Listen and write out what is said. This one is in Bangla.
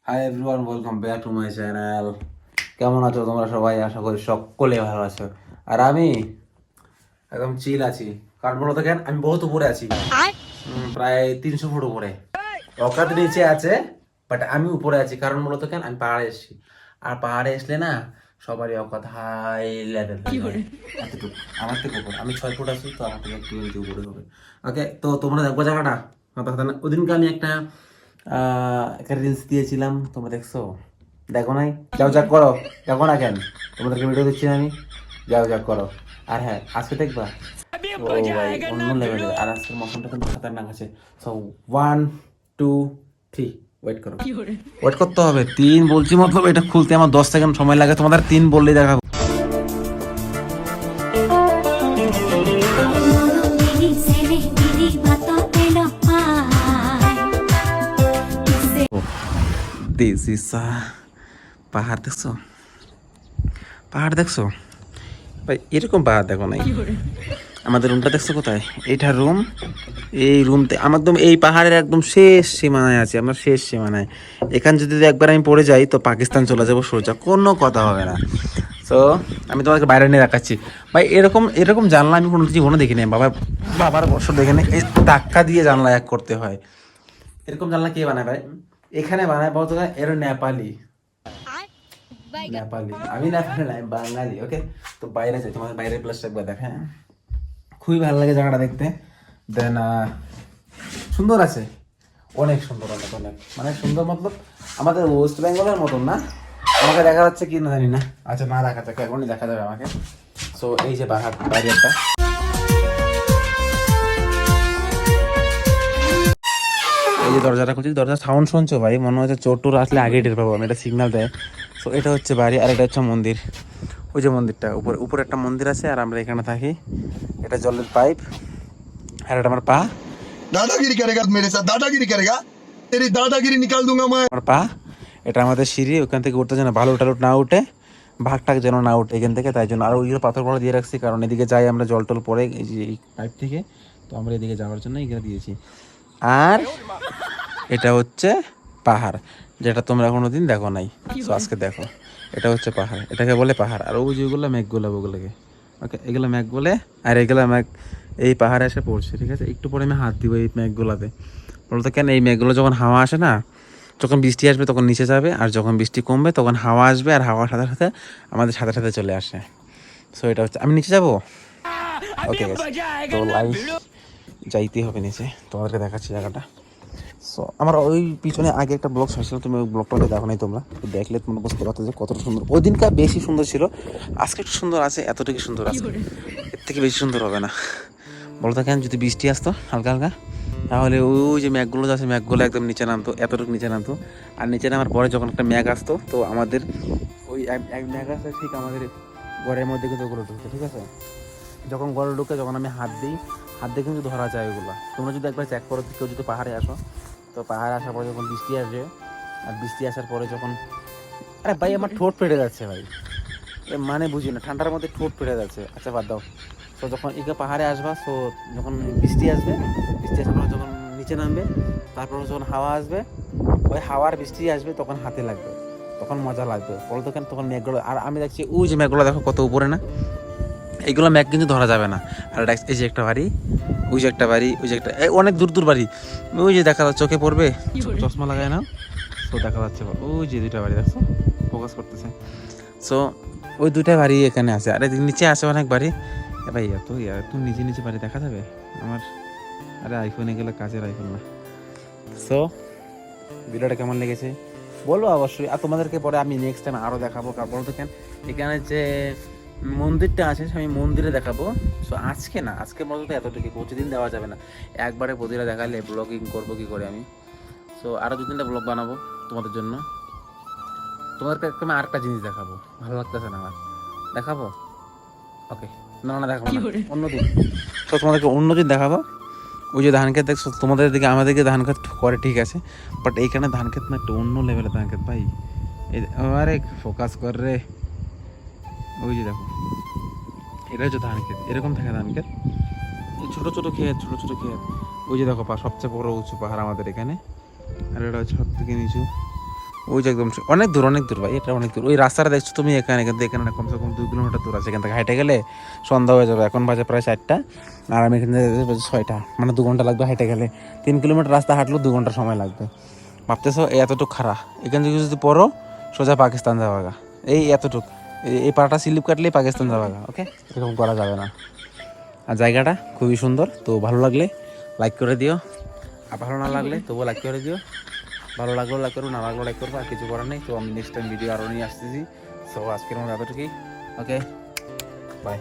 Hi everyone, welcome back to my channel. কেমন আছো তোমরা সবাই? আশা করি সকলে ভালো আছো। আর আমি একদম চিল আছি। কারণ বলতো কেন, আমি বহুত উপরে আছি, প্রায় 300 ফুট উপরে। অকাত নিচে আছে, বাট আমি উপরে আছি। কারণ বলতো কেন, আমি পাহাড়ে এসেছি। আর পাহাড়ে আসলে না, সবারই অকাত হাই লেভেল হয়ে যায়। এতটুকু আমার থেকে উপরে, আমি 6 ফুট আছি, তো আমার থেকে একটু একটু উপরে হবে। ওকে, তো তোমরা দেখবো জায়গাটা। মাথা কথা না, ওদিনকে আমি একটা রিলস দিয়েছিলাম, তোমরা দেখছো? দেখো নাই? যাও যাক করো। দেখো না কেন? তোমাদেরকে ভিডিও দিচ্ছি না আমি? যাও যাক করো। আর হ্যাঁ, আজকে দেখবা, ও ভাই অন্য লেভেলের। আর আজকের মৌসুমটা কিন্তু খতরনাক আছে। সো 1 2 3, ওয়েট করো। ওয়েট করতে হবে। 3 বলছি, মতলব এটা খুলতে আমার 10 সেকেন্ড সময় লাগে, তোমাদের 3 বললেই দেখাবো। দিস ইজ পাহাড় দেখছো? পাহাড় দেখছো ভাই? এরকম পাহাড় দেখো নাই। আমাদের রুমটা দেখছো কোথায়? এইটা রুম। এই রুমতে আমার একদম এই পাহাড়ের একদম শেষ সীমানায় আছে, আমরা শেষ সীমানায়। এখান যদি একবার আমি পড়ে যাই তো পাকিস্তান চলে যাবো সোজা, কোনো কথা হবে না। তো আমি তোমাকে বাইরে নিয়ে দেখাচ্ছি ভাই। এরকম এরকম জানলা আমি কোনো জীবনে দেখিনি। বাবার বছর দেখে নেই, এই ধাক্কা দিয়ে জানলা এক করতে হয়। এরকম জানলা কে বানায় ভাই? এখানে বানায় বলতো এর নেপালি। নেপালি, আমি নেপালি না, আমি বাঙালি। ওকে, তো বাইরে যাই, তোমাদের বাইরের প্লেসটা একবার দেখেন। খুবই ভালো লাগে জায়গাটা দেখতে। দেন সুন্দর আছে, অনেক সুন্দর, অনেক অনেক মানে সুন্দর। মতলব আমাদের ওয়েস্ট বেঙ্গলের মতন না। আমাকে দেখা যাচ্ছে কি না জানি না। আচ্ছা, না দেখা যাক, এখনই দেখা যাবে আমাকে। সো এই যে পাহাড়, বাইরে একটা এই যে দরজাটা খুলছি, দরজা সাউন্ড শুনছো ভাই? মনে হচ্ছে চোর টোর আসলে আগে টের পাবো আমি, এটা সিগন্যাল দেয়। সো এটা হচ্ছে বাড়ি, আর এটা হচ্ছে মন্দির। ওই যে মন্দিরটা, উপরে উপরে একটা মন্দির আছে, আর আমরা এখানে থাকি। এটা জলের পাইপ, আর এটা আমার পা। दादागिरी करेगा मेरे साथ दादागिरी करेगा तेरी दादागिरी निकाल दूंगा मैं আমার পা। এটা আমাদের সিঁড়ি, ওখান থেকে উঠতে যেন ভালো টালুট না উঠে, ভাগটাক যেন না উঠে এখান থেকে, তাই জন্য। আর ওইগুলো পাথর পাড়া দিয়ে রাখছি, কারণ এদিকে যাই আমরা জল টল পরে এই যে এই পাইপ থেকে, তো আমরা এদিকে যাওয়ার জন্য এখানে দিয়েছি। আর এটা হচ্ছে পাহাড়, যেটা তোমরা কোনোদিন দেখো নাই। তো আজকে দেখো, এটা হচ্ছে পাহাড়, এটাকে বলে পাহাড়। আর ওই যেগুলো মেঘগুলো, ওগুলোকে ওকে, এগুলো মেঘ বলে। আর এগুলো মেঘ এই পাহাড়ে এসে পড়ছে, ঠিক আছে? একটু পরে আমি হাত দিব এই মেঘগুলোতে। বলতে কেন, এই মেঘগুলো যখন হাওয়া আসে না, যখন বৃষ্টি আসবে তখন নিচে যাবে, আর যখন বৃষ্টি কমবে তখন হাওয়া আসবে, আর হাওয়ার সাথে সাথে আমাদের সাথে সাথে চলে আসে। সো এটা হচ্ছে, আমি নিচে যাবো। ওকে, তো লাইভ যাইতেই হবে নিচে, তোমাদেরকে দেখাচ্ছি জায়গাটা। সো আমার ওই পিছনে আগে একটা ব্লগ ছাড়ছিলাম, তুমি ওই ব্লগটাকে দেখো নাই তোমরা, তো দেখলে তোমরা বুঝতে পারতো যে কতটা সুন্দর। ওই দিনকার বেশি সুন্দর ছিল, আজকে একটু সুন্দর আছে, এতটুকু সুন্দর আছে, এর থেকে বেশি সুন্দর হবে না। বলতো কেন, যদি বৃষ্টি আসতো হালকা হালকা, তাহলে ওই যে ম্যাঘগুলো আছে, ম্যাঘগুলো একদম নিচে নামতো, এতটুকু নিচে নামতো। আর নিচে নামার পরে যখন একটা ম্যাঘ আসতো, তো আমাদের ওই এক ম্যাঘ আসে ঠিক আমাদের ঘরের মধ্যে কিন্তু ওগুলো ঢুকতো, ঠিক আছে? যখন ঘরে ঢুকে, যখন আমি হাত দিই, হাত দিয়ে কিন্তু ধরা যায় ওগুলো। তোমরা যদি একবার চেক করো, কেউ যদি পাহাড়ে আসো, তো পাহাড়ে আসার পরে যখন বৃষ্টি আসবে, আর বৃষ্টি আসার পরে যখন, আরে ভাই আমার ঠোঁট ফেটে যাচ্ছে ভাই, এ মানে বুঝি না, ঠান্ডার মধ্যে ঠোঁট ফেটে যাচ্ছে। আচ্ছা বাদ দাও। তো যখন একে পাহাড়ে আসবা, সো যখন বৃষ্টি আসবে, বৃষ্টি আসার পর যখন নিচে নামবে, তারপর যখন হাওয়া আসবে, ওই হাওয়ার বৃষ্টি আসবে, তখন হাতে লাগবে, তখন মজা লাগবে। বলতো কেন, তখন মেঘগুলো, আর আমি দেখছি ওই যে মেঘগুলো দেখো কত উপরে না, এইগুলো ম্যাগ কিন্তু ধরা যাবে না। আর এই যে একটা বাড়ি, ওই যে একটা বাড়ি, ওই যে একটা অনেক দূর দূর বাড়ি, ওই যে দেখা যাচ্ছে, চোখে পড়বে, চশমা লাগায় না, তো দেখা যাচ্ছে ওই যে দুইটা বাড়ি দেখছো, ফোকাস করতেছে। সো ওই দুইটা বাড়ি এখানে আছে, আর নিচে আছে অনেক বাড়ি। ভাই এত একটু নিচে নিচে বাড়ি দেখা যাবে আমার? আরে আইফোনে গেলে কাজের আইফোন না। সো ভিডিওটা কেমন লেগেছে বলো অবশ্যই। আর তোমাদেরকে পরে আমি নেক্সট টাইম আরও দেখাবো। কারণ দেখেন, এখানে যে মন্দিরটা আছে, আমি মন্দিরে দেখাবো। সো আজকে না, আজকে বলতে এতটুকু, প্রতিদিন দেওয়া যাবে না। একবারে প্রতিটা দেখালে ব্লগিং করবো কি করে আমি? সো আরও 2-3টা ব্লগ বানাবো তোমাদের জন্য। তোমাদেরকে আমি আরেকটা জিনিস দেখাবো, ভালো লাগতেছে না আমার, দেখাবো? ওকে, না না দেখাবো না, অন্যদিন। তো তোমাদেরকে অন্যদিন দেখাবো। ওই যে ধান ক্ষেত দেখছো, তোমাদের দিকে আমাদেরকে ধান ক্ষেত করে ঠিক আছে, বাট এইখানে ধান ক্ষেত না, একটু অন্য লেভেলের ধান ক্ষেত ভাই। আরে ফোকাস কর রে, ওই যে দেখো, এটা হচ্ছে ধান ক্ষেত, এরকম থাকে ধান ক্ষেত, ছোটো ছোটো ক্ষেত, ছোটো ছোটো ক্ষেত। ওই যে দেখো সবচেয়ে বড় উঁচু পাহাড় আমাদের এখানে, আর এটা হচ্ছে সব থেকে নিচু। ওই যে একদম অনেক দূর ভাই, এটা অনেক দূর। ওই রাস্তাটা দেখছো তুমি এখানে, কিন্তু এখানে না, কমসে কম 2 কিলোমিটার দূর আছে। এখান থেকে হাইটে গেলে সন্ধ্যা হয়ে যাবে। এখন বাজে প্রায় 4টা, আর আমি এখান থেকে যেতে বাজে 6টা, মানে 2 ঘন্টা লাগবে হাইটে গেলে। 3 কিলোমিটার রাস্তা হাঁটলেও 2 ঘন্টা সময় লাগবে। ভাবতেছো এতটুকু খারাপ, এখান থেকে যদি পড়ো সোজা পাকিস্তান যাওয়াগা। এই এতটুক, এই পাটা স্লিপ কাটলেই পাকিস্তান যাওয়াগা। ওকে, এরকম করা যাবে না। আর জায়গাটা খুবই সুন্দর। তো ভালো লাগলে লাইক করে দিও, আর ভালো না লাগলে তবুও লাইক করে দিও। ভালো লাগলো লাইক করবো, না লাগলো লাইক করবো, আর কিছু করার নেই। তো আমি নেক্সট টাইম ভিডিও আরও নিয়ে আসতেছি। সো আজকের মতো এতটুকুই। ওকে, বাই।